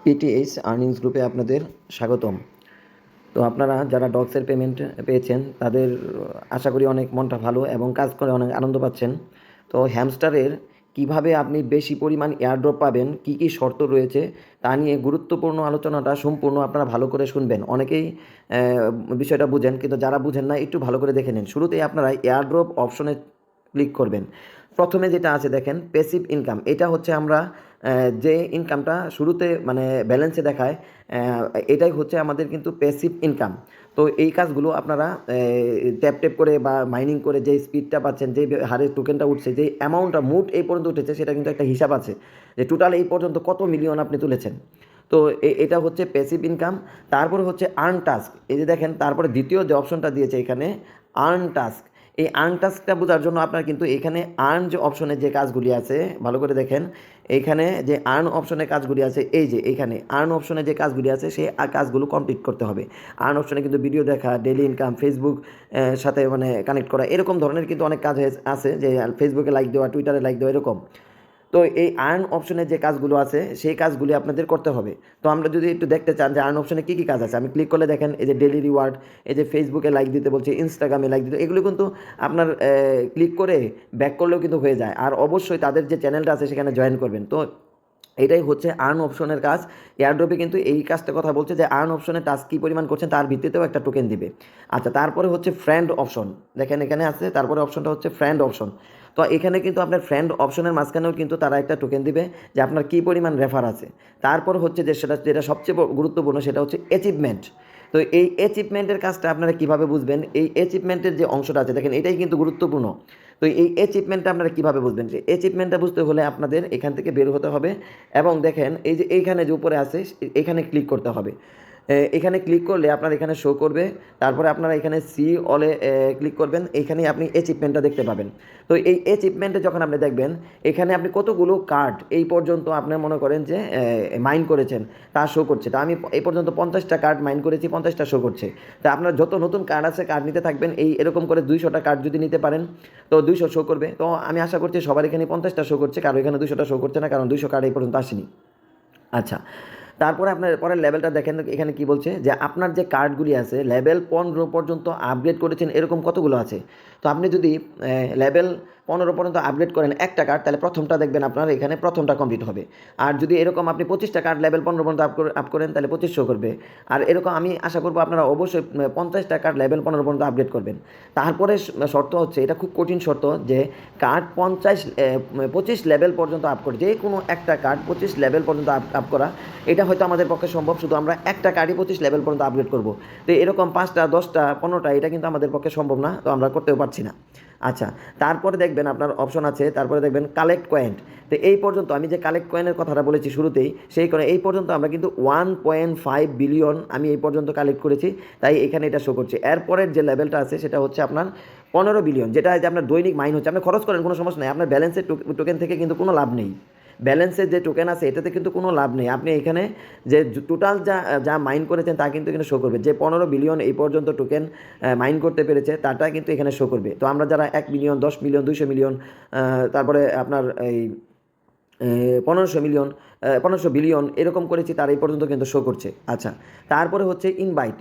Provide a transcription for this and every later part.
পিটিএইচ earnings গ্রুপে আপনাদের স্বাগতম। তো আপনারা যারা ডগসের পেমেন্ট পেয়েছেন তাদের আশা করি অনেক মনটা ভালো এবং কাজ করে অনেক আনন্দ পাচ্ছেন। তো হ্যামস্টারের কিভাবে আপনি বেশি পরিমাণ এয়ারড্রপ পাবেন, কি কি শর্ত রয়েছে তা নিয়ে গুরুত্বপূর্ণ আলোচনাটা সম্পূর্ণ আপনারা ভালো করে শুনবেন। অনেকেই বিষয়টা বুঝেন, কিন্তু যারা বুঝেন না একটু ভালো করে দেখে নিন। শুরুতেই আপনারা এয়ারড্রপ অপশনে ক্লিক করবেন। প্রথমে যেটা আছে দেখেন প্যাসিভ ইনকাম, এটা হচ্ছে আমরা যে ইনকামটা শুরুতে মানে ব্যালেন্সে দেখায়, এটাই হচ্ছে আমাদের কিন্তু প্যাসিভ ইনকাম। তো এই কাজগুলো আপনারা ট্যাপ ট্যাপ করে বা মাইনিং করে যে স্পিডটা পাচ্ছেন, যে হারে টোকেনটা উঠছে, যে অ্যামাউন্টটা মোট এই পর্যন্ত উঠেছে, সেটা কিন্তু একটা হিসাব আছে যে টোটাল এই পর্যন্ত কত মিলিয়ন আপনি তুলেছেন। তো এটা হচ্ছে প্যাসিভ ইনকাম। তারপরে হচ্ছে আর্ন টাস্ক, এই যে দেখেন তারপরে দ্বিতীয় যে অপশনটা দিয়েছে এখানে আর্ন টাস্ক। এই আর্ন টাস্কটা বোঝার জন্য আপনার কিন্তু এখানে আর্ন যে অপশনে যে কাজগুলি আছে ভালো করে দেখেন। এইখানে যে আর্ন অপশনে কাজগুলি আছে, এই যে এইখানে আর্ন অপশনে যে কাজগুলি আছে সেই কাজগুলো কমপ্লিট করতে হবে। আর্ন অপশনে কিন্তু ভিডিও দেখা, ডেইলি ইনকাম, ফেসবুক সাথে মানে কানেক্ট করা, এরকম ধরনের কিন্তু অনেক কাজ আছে, যে ফেসবুকে লাইক দেওয়া, টুইটারে লাইক দেওয়া, এরকম। তো এই আর্ন অপশনে যে কাজগুলো আছে সেই কাজগুলি আপনাদের করতে হবে। তো আমরা যদি একটু দেখতে চান যে আর্ন অপশনে কী কী কাজ আছে, আমি ক্লিক করলে দেখেন এই যে ডেলি রিওয়ার্ড, এই যে ফেসবুকে লাইক দিতে বলছে, ইনস্টাগ্রামে লাইক দিতে, এগুলো কিন্তু আপনার ক্লিক করে ব্যাক করলেও কিন্তু হয়ে যায়। আর অবশ্যই তাদের যে চ্যানেলটা আছে সেখানে জয়েন করবেন। তো এটাই হচ্ছে আর্ন অপশনের কাজ। এয়ারড্রপে কিন্তু এই কাজটা কথা বলছে যে আর্ন অপশনে টাস্ক কী পরিমাণ করছেন তার ভিত্তিতেও একটা টোকেন দিবে। আচ্ছা, তারপরে হচ্ছে ফ্রেন্ড অপশন, দেখেন এখানে আছে, তারপরে অপশনটা হচ্ছে ফ্রেন্ড অপশন। তো এখানে কিন্তু আপনার ফ্রেন্ড অপশনের মাঝখানেও কিন্তু তারা একটা টোকেন দিবে যে আপনার কী পরিমাণ রেফার আছে। তারপর হচ্ছে যে সেটা যেটা সবচেয়ে গুরুত্বপূর্ণ, সেটা হচ্ছে অ্যাচিভমেন্ট। তো এই অ্যাচিভমেন্টের কাজটা আপনারা কীভাবে বুঝবেন, এই অ্যাচিভমেন্টের যে অংশটা আছে দেখেন এটাই কিন্তু গুরুত্বপূর্ণ। তো এই অ্যাচিভমেন্টটা আপনারা কীভাবে বুঝবেন, যে অ্যাচিভমেন্টটা বুঝতে হলে আপনাদের এখান থেকে বের হতে হবে এবং দেখেন এই যে এইখানে যে উপরে আছে এখানে ক্লিক করতে হবে। এখানে ক্লিক করলে আপনার এখানে শো করবে। তারপরে আপনারা এখানে সি অলে ক্লিক করবেন, এইখানেই আপনি অ্যাচিভমেন্টটা দেখতে পাবেন। তো এই অ্যাচিভমেন্টে যখন আপনি দেখবেন এখানে আপনি কতগুলো কার্ড এই পর্যন্ত আপনি মনে করেন যে মাইন করেছেন তা শো করছে। তা আমি এই পর্যন্ত 50টা কার্ড মাইন করেছি, 50টা শো করছে। তা আপনার যত নতুন কার্ড আছে কার্ড নিতে থাকবেন, এই এরকম করে 200টা কার্ড যদি নিতে পারেন তো 200 শো করবে। তো আমি আশা করছি সবার এখানে 50টা শো করছে, কারো এখানে 200টা শো করছে না, কারণ 200 কার্ড এই পর্যন্ত আসেনি। আচ্ছা, তারপরে আপনার পরের লেভেলটা দেখেন, এখানে কি বলছে যে আপনার যে কার্ডগুলি আছে লেভেল 15 পর্যন্ত আপগ্রেড করেছেন এরকম কতগুলো আছে। তো আপনি যদি লেভেল 15 পর্যন্ত আপগ্রেড করেন একটা কার্ড, তাহলে প্রথমটা দেখবেন আপনার এখানে প্রথমটা কমপ্লিট হবে। আর যদি এরকম আপনি 25টা কার্ড লেভেল 15 পর্যন্ত আপ করেন তাহলে 2500 করবে। আর এরকম আমি আশা করবো আপনারা অবশ্যই 50টা কার্ড লেভেল 15 পর্যন্ত আপগ্রেড করবেন। তারপরে শর্ত হচ্ছে, এটা খুব কঠিন শর্ত, যে কার্ড 25 লেভেল পর্যন্ত আপ করে, যে কোনো একটা কার্ড 25 লেভেল পর্যন্ত আপ করা, এটা হয়তো আমাদের পক্ষে সম্ভব, শুধু আমরা একটা কার্ডই 25 লেভেল পর্যন্ত আপগ্রেড করব। তো এরকম 5টা 10টা 15টা এটা কিন্তু আমাদের পক্ষে সম্ভব না, তো আমরা করতেও পারছি না। আচ্ছা, তারপরে দেখবেন আপনার অপশন আছে, তারপরে দেখবেন কালেক্ট কয়েন। তো এই পর্যন্ত আমি যে কালেক্ট কয়েনের কথাটা বলেছি শুরুতেই, সেই করে এই পর্যন্ত আমরা কিন্তু 1.5 বিলিয়ন আমি এই পর্যন্ত কালেক্ট করেছি, তাই এখানে এটা শো করছে। এরপরের যে লেভেলটা আছে সেটা হচ্ছে আপনার 15 বিলিয়ন, যেটা যে আপনার দৈনিক মাইন হচ্ছে। আপনি খরচ করেন কোনো সমস্যা নেই, আপনার ব্যালেন্সের টোকেন থেকে কিন্তু কোনো লাভ নেই। ব্যালেন্সের যে টোকেন আছে এটাতে কিন্তু কোনো লাভ নেই। আপনি এখানে যে টোটাল যা যা মাইন করেছেন তা কিন্তু এখানে শো করবে, যে 15 বিলিয়ন এই পর্যন্ত টোকেন মাইন করতে পেরেছে তাটা কিন্তু এখানে শো করবে। তো আমরা যারা 1 মিলিয়ন, 10 মিলিয়ন, 200 মিলিয়ন, তারপরে আপনার এই 1500 মিলিয়ন, 1500 বিলিয়ন এরকম করেছি, তার এই পর্যন্ত কিন্তু শো করছে। আচ্ছা, তারপরে হচ্ছে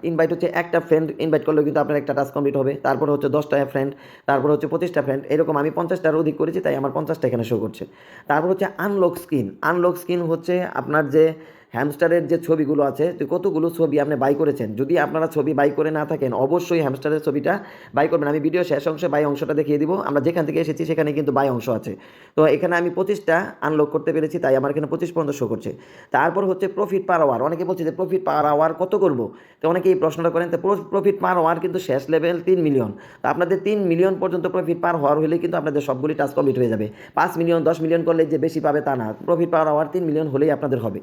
ইনভাইট হচ্ছে একটা ফ্রেন্ড ইনভাইট করলেও কিন্তু আপনার একটা টাস্ক কমপ্লিট হবে। তারপরে হচ্ছে 10টা ফ্রেন্ড, তারপরে হচ্ছে 25টা ফ্রেন্ড, এরকম আমি 50টার অধিক করেছি তাই আমার 50টা এখানে শো করছে। তারপর হচ্ছে আনলক স্ক্রিন হচ্ছে আপনার যে হ্যামস্টারের যে ছবিগুলো আছে, তো কতগুলো ছবি আপনি বাই করেছেন। যদি আপনারা ছবি বাই করে না থাকেন অবশ্যই হ্যামস্টারের ছবিটা বাই করবেন। আমি ভিডিও শেষ অংশে বাই অংশটা দেখিয়ে দিব, আমরা যেখান থেকে এসেছি সেখানে কিন্তু বাই অংশ আছে। তো এখানে আমি 25টা আনলক করতে পেরেছি তাই আমার এখানে 25 পর্যন্ত শো করছে। তারপর হচ্ছে প্রফিট পার আওয়ার, অনেকে বলছে যে প্রফিট পার আওয়ার কত করব। তো অনেকে এই প্রশ্নটা করেন, তো প্রফিট পার আওয়ার কিন্তু শেষ লেভেল 3 মিলিয়ন। তো আপনাদের 3 মিলিয়ন পর্যন্ত প্রফিট পার হওয়ার হলে কিন্তু আপনাদের সবগুলি টাস্ক কমপ্লিট হয়ে যাবে। 5 মিলিয়ন 10 মিলিয়ন করলে যে বেশি পাবে তা না, প্রফিট পার আওয়ার 3 মিলিয়ন হলেই আপনাদের হবে।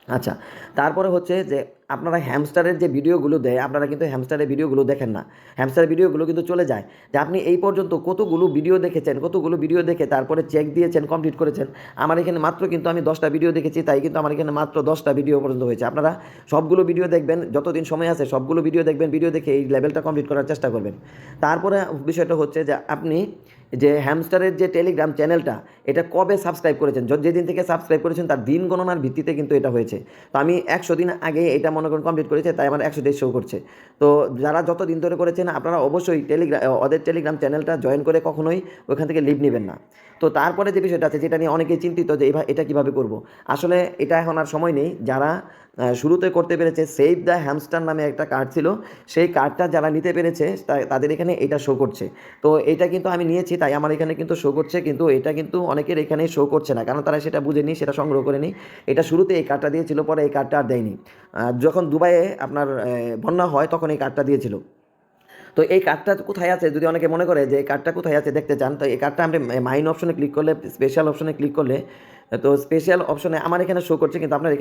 আচ্ছা, তারপরে হচ্ছে যে আপনারা হ্যামস্টারের যে ভিডিওগুলো দেয় আপনারা কিন্তু হ্যামস্টারের ভিডিওগুলো দেখেন না। হ্যামস্টারের ভিডিওগুলো কিন্তু চলে যায় যে আপনি এই পর্যন্ত কতগুলো ভিডিও দেখেছেন, কতগুলো ভিডিও দেখে তারপরে চেক দিয়েছেন, কমপ্লিট করেছেন। আমার এখানে মাত্র কিন্তু আমি 10টা ভিডিও দেখেছি, তাই কিন্তু আমার এখানে মাত্র 10টা ভিডিও পর্যন্ত হয়েছে। আপনারা সবগুলো ভিডিও দেখবেন, যতদিন সময় আছে সবগুলো ভিডিও দেখবেন, ভিডিও দেখে এই লেভেলটা কমপ্লিট করার চেষ্টা করবেন। তারপরে বিষয়টা হচ্ছে যে আপনি যে হ্যামস্টারের যে টেলিগ্রাম চ্যানেলটা এটা কবে সাবস্ক্রাইব করেছেন, যেদিন থেকে সাবস্ক্রাইব করেছেন তার দিন গণনার ভিত্তিতে কিন্তু এটা হয়েছে। তো আমি 100 দিন আগে এটা মনে করেন কমপ্লিট করেছে, তাই আমার 100 ডেজ শো করছে। তো যারা যত দিন ধরে করেছেন আপনারা অবশ্যই ওদের টেলিগ্রাম চ্যানেলটা জয়েন করে কখনোই ওইখান থেকে লিভ নেবেন না। তো তারপরে যে বিষয়টা আছে যেটা নিয়ে অনেকেই চিন্তিত যে এটা কীভাবে করব, আসলে এটা এখন আর সময় নেই। যারা শুরুতে করতে পেরেছে, সেভ দ্য হ্যামস্টার নামে একটা কার্ড ছিল, সেই কার্ডটা যারা নিতে পেরেছে তাদের এখানে এটা শো করছে। তো এটা কিন্তু আমি নিয়েছি, তাই আমার এখানে কিন্তু শো করছে, কিন্তু এটা কিন্তু অনেকের এখানে শো করছে না, কারণ তারা সেটা বুঝেনি, সেটা সংগ্রহ করেনি। এটা শুরুতে এই কার্ডটা দিয়েছিল, পরে এই কার্ডটা আর দেয়নি। যখন দুবাইয়ে আপনার বন্যা হয় তখন এই কার্ডটা দিয়েছিল। তো এই কার্ডটা কোথায় আছে, যদি অনেকে মনে করে যে এই কার্ডটা কোথায় আছে দেখতে চান, তো এই কার্ডটা আপনি মাইন অপশনে ক্লিক করলে, স্পেশাল অপশনে ক্লিক করলে, তো স্পেশাল অপশনে আমার এখানে শো করছে, কিন্তু আপনার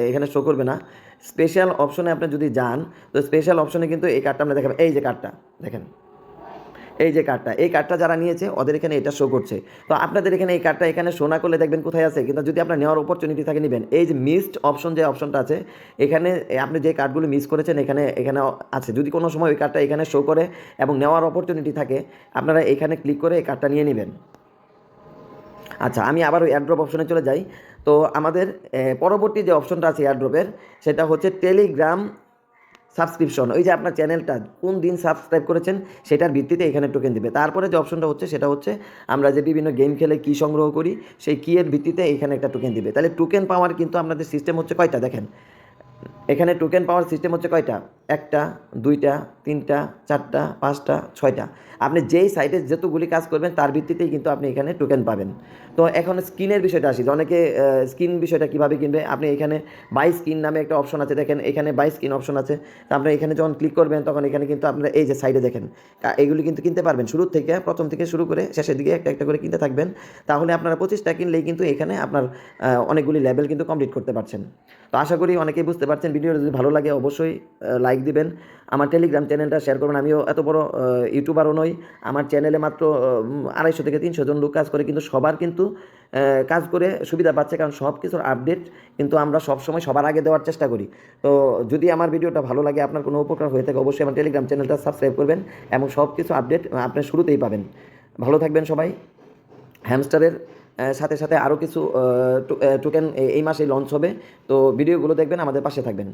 এখানে শো করবে না। স্পেশাল অপশনে আপনি যদি যান, তো স্পেশাল অপশনে কিন্তু এই কার্ডটা আপনি দেখাবেন। এই যে কার্ডটা দেখেন, এই যে কার্ডটা, এই কার্ডটা যারা নিয়েছে ওদের এখানে এটা শো করছে। তো আপনাদের এখানে এই কার্ডটা এখানে শো না করলে দেখবেন কোথায় আছে, কিন্তু যদি আপনার নেওয়ার অপরচুনিটি থাকে নেবেন। এই যে মিসড অপশন, যে অপশনটা আছে এখানে, আপনি যে কার্ডগুলো মিস করেছেন এখানে এখানে আছে। যদি কোনো সময় ওই কার্ডটা এখানে শো করে এবং নেওয়ার অপরচুনিটি থাকে, আপনারা এখানে ক্লিক করে এই কার্ডটা নিয়ে নেবেন। আচ্ছা, আমি আবার ওই এয়ারড্রপ অপশনে চলে যাই। তো আমাদের পরবর্তী যে অপশনটা আছে এয়ারড্রপের, সেটা হচ্ছে টেলিগ্রাম সাবস্ক্রিপশন। ওই যে আপনার চ্যানেলটা কোন দিন সাবস্ক্রাইব করেছেন সেটার ভিত্তিতে এখানে টোকেন দিবে। তারপরে যে অপশনটা হচ্ছে সেটা হচ্ছে আমরা যে বিভিন্ন গেম খেলে কী সংগ্রহ করি সেই কিয়ের ভিত্তিতে এখানে একটা টোকেন দিবে। তাহলে টোকেন পাওয়ার কিন্তু আপনাদের সিস্টেম হচ্ছে কয়টা দেখেন, এখানে টোকেন পাওয়ার সিস্টেম হচ্ছে কয়টা, 1টা 2টা 3টা 4টা 5টা 6টা। আপনি যেই সাইটে যতগুলি কাজ করবেন তার ভিত্তিতেই কিন্তু আপনি এখানে টোকেন পাবেন। তো এখন স্কিনের বিষয়টা আসি, অনেকে স্কিন বিষয়টা কীভাবে কিনবে। আপনি এখানে বাই স্কিন নামে একটা অপশন আছে, দেখেন এখানে বাই স্কিন অপশন আছে। তো আপনি এখানে যখন ক্লিক করবেন তখন এখানে কিন্তু আপনারা এই যে সাইডে দেখেন এগুলি কিন্তু কিনতে পারবেন। শুরু থেকে, প্রথম থেকে শুরু করে শেষের দিকে একটা একটা করে কিনতে থাকবেন। তাহলে আপনারা 25টা কিনলেই কিন্তু এখানে আপনার অনেকগুলি লেভেল কিন্তু কমপ্লিট করতে পারছেন। তো আশা করি অনেকেই বুঝতে পারছেন। ভিডিওটা যদি ভালো লাগে অবশ্যই লাইক দিবেন, আমার টেলিগ্রাম চ্যানেলটা শেয়ার করবেন। আমিও এত বড় ইউটিউবারও নই, আমার চ্যানেলে মাত্র 250 থেকে 300 জন লোক কাজ করে, কিন্তু সবার কিন্তু কাজ করে সুবিধা পাচ্ছে, কারণ সব কিছুর আপডেট কিন্তু আমরা সবসময় সবার আগে দেওয়ার চেষ্টা করি। তো যদি আমার ভিডিওটা ভালো লাগে, আপনার কোনো উপকার হয়ে থাকে, অবশ্যই আমার টেলিগ্রাম চ্যানেলটা সাবস্ক্রাইব করবেন এবং সব কিছু আপডেট আপনার শুরুতেই পাবেন। ভালো থাকবেন সবাই। হ্যামস্টারের সাথে সাথে আরও কিছু টোকেন এই মাসেই লঞ্চ হবে। তো ভিডিওগুলো দেখবেন, আমাদের পাশে থাকবেন।